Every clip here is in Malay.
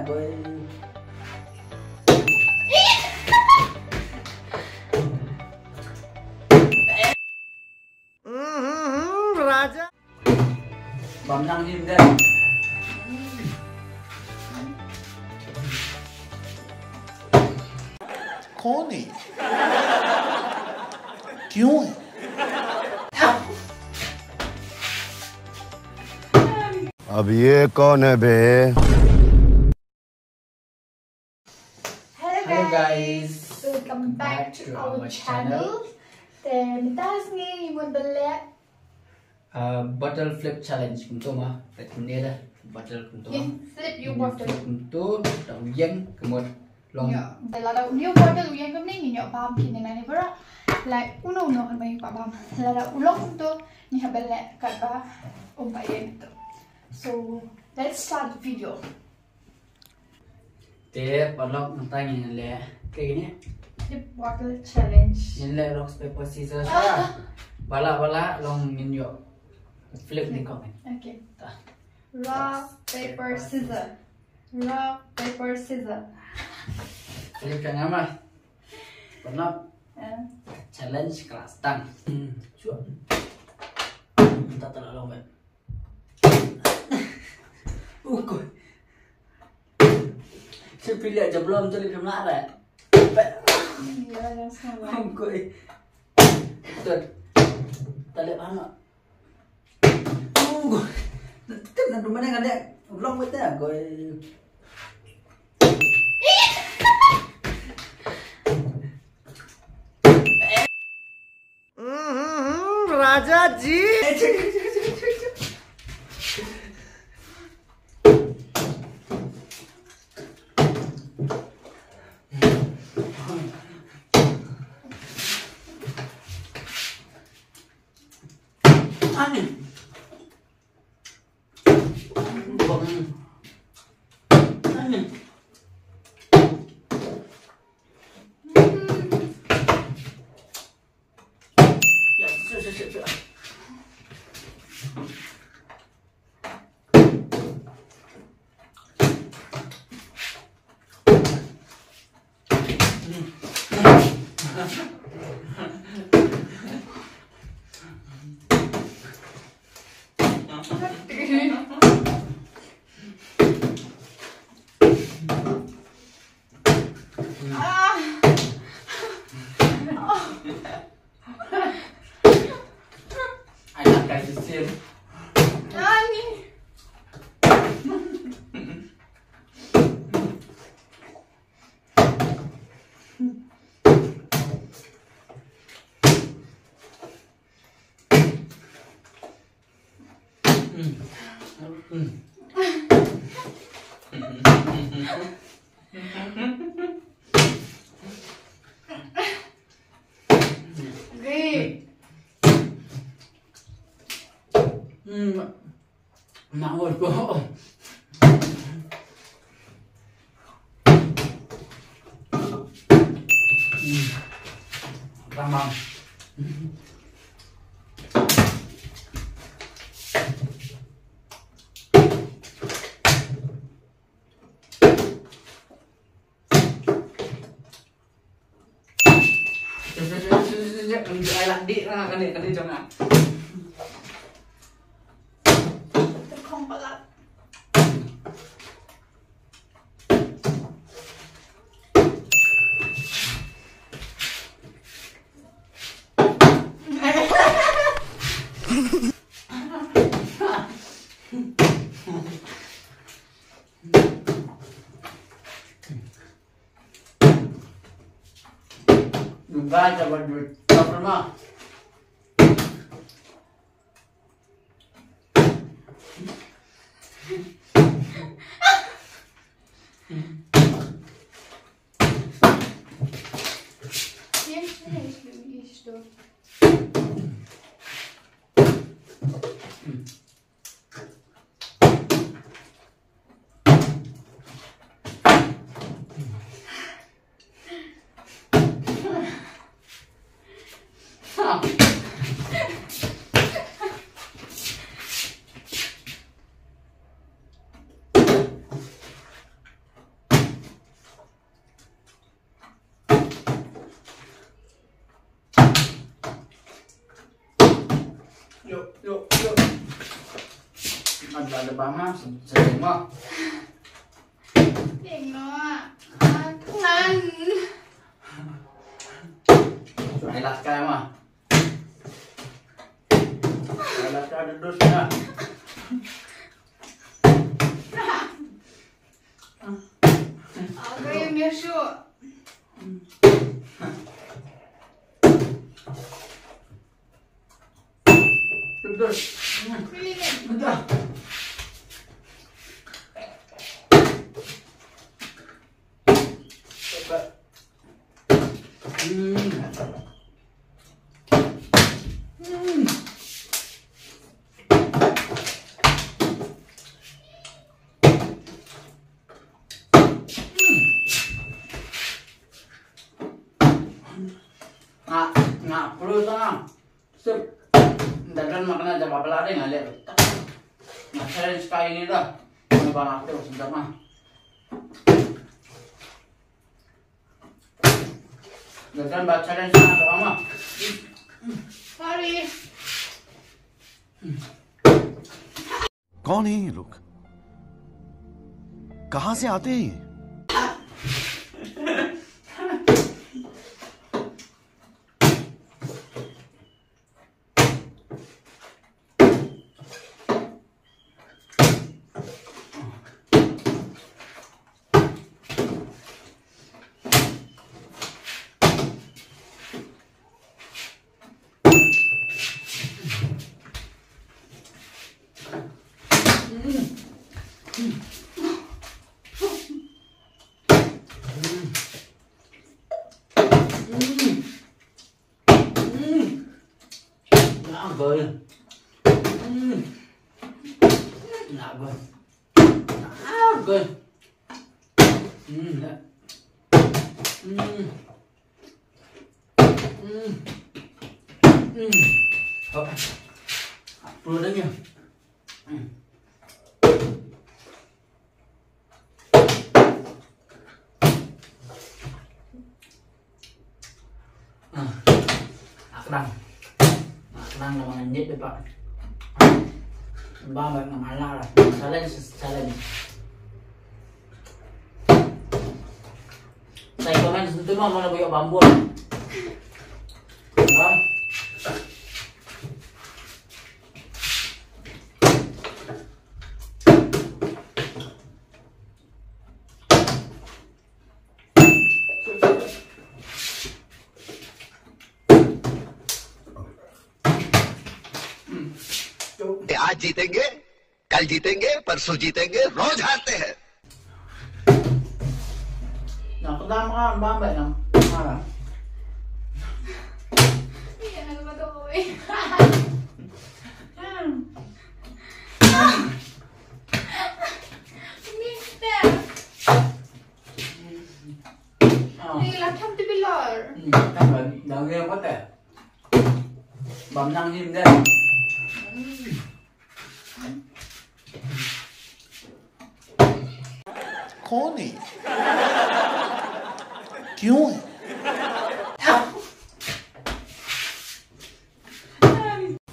boy. Raja. Bambang him deh. कौन है? क्यों है? अब ये कौन है बे? Hello guys, welcome back to our channel. Dan tas ni mun beli bottle flip challenge untuk mah, ini dah bottle untuk. flip you bottle. Untuk đầu dân một lon. Đây là đầu new bottle yang kami ni nyok paham kini nani pura. Like uno kan mai pak paham. Lara ulong tu ni habele kata umpayen tu. So let's start the video. Te balok nanti ni le kayak gini. Flip bottle challenge. Ni le rock paper scissors. Bala long ni yo. Flip ni kau ni. Okay. Rock paper scissors. Rock paper scissors. Flip jangan mah. Balok challenge kelas tang. Cuba. Tak terlalu lama. Koi. Saya pilih aja belum jadi belum lara. Ya, jangan salah. Koi. Tuh. Tali mana? Koi. Kan ada mana kan dia? Belum betul koi. Raja ji. Angin. Angin. Ya, sudah. Anak kasih sil. Nani? Mawar ko. Ramam. Ay landi lah kan ni jangan. Terkong pelat. Baca berdua, tak pernah. Isto. ada bama sering mo. Tiếng nó ngắn. Phải lật cái mà. Phải lật cái đứt nha. Aku yang biasa. Đứt. Pilih ni. Betul. Coba. Nggak perlu tang. Sip. Dan makna jam apa lagi nggak lihat. Nah, challenge kali ini dah. Ini bang aktif sebentar mah. Dan baca challenge sana sama. Mari. कौन है ये लोग? कहां से आते हैं ये? Bơi. Nạ bơi. Bơi. Perlu lagi. Akram. Nang naman ngit pa. Ba ba ng ala. Challenge. Saya komen itu mah mau boyo bambu. Ba? आज जीतेंगे, कल जीतेंगे, परसों जीतेंगे, रोज हारते हैं। Nah, pertama kan bambek yang marah. Iya, nak lupa tu oi. Mister. Ni lah kam tu bilar. Kan đào nghe có thể bấm năng im đây. कौन है? क्यों है?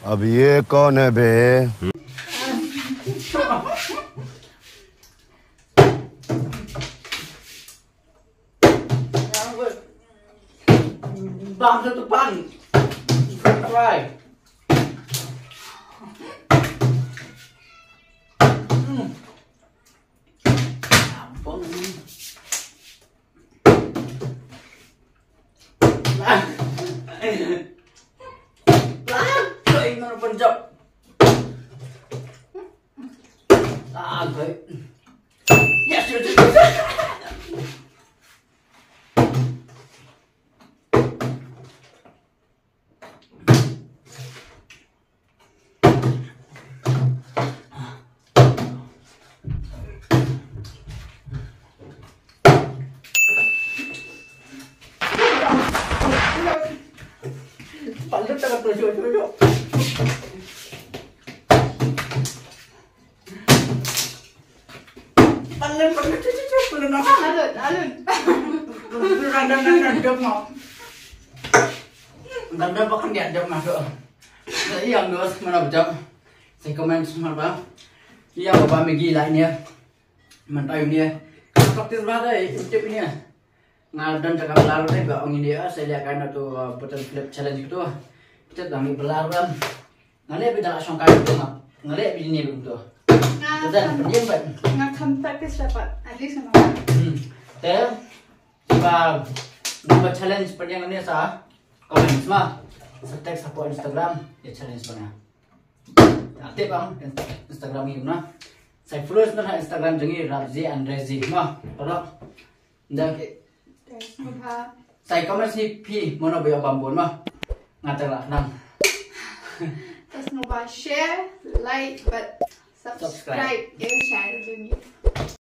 अब ये कौन है बे? Bang satu pan. Fry. Ampun. Ini mana pencap? Baik. Yes, Palit tak terjujur. Palit cucu apa? Alun. Dan jom mau. Dan bahkan dia jom masuk. Jadi yang dua mana jom. Saya komen semua bang. Iya bapak Megi lah ini ya. Mantap ini ya. Praktis banget ya YouTube ini ya. Ngadan cakap belar deh gak ini dia. Saya lihat kan itu button flip challenge gitu. Kita dah belar kan. Ngalih beda langsung kayu tu ngap. Ngalih begini begitu. Dan pendiam kan. Ngakam practice dapat. At least sama. Teh. Coba buat challenge pendiam ini sah. Komen semua. Tag support Instagram ya challenge mana. Aktif bang Instagram ini na. Saya follow sebenarnya Instagram jengi Rabzi Andrezi mah. Kalau dan saya komen si P mana bayar bambun mah. Ngajar lah nang. Terus lupa share, like, but subscribe. Share jengi.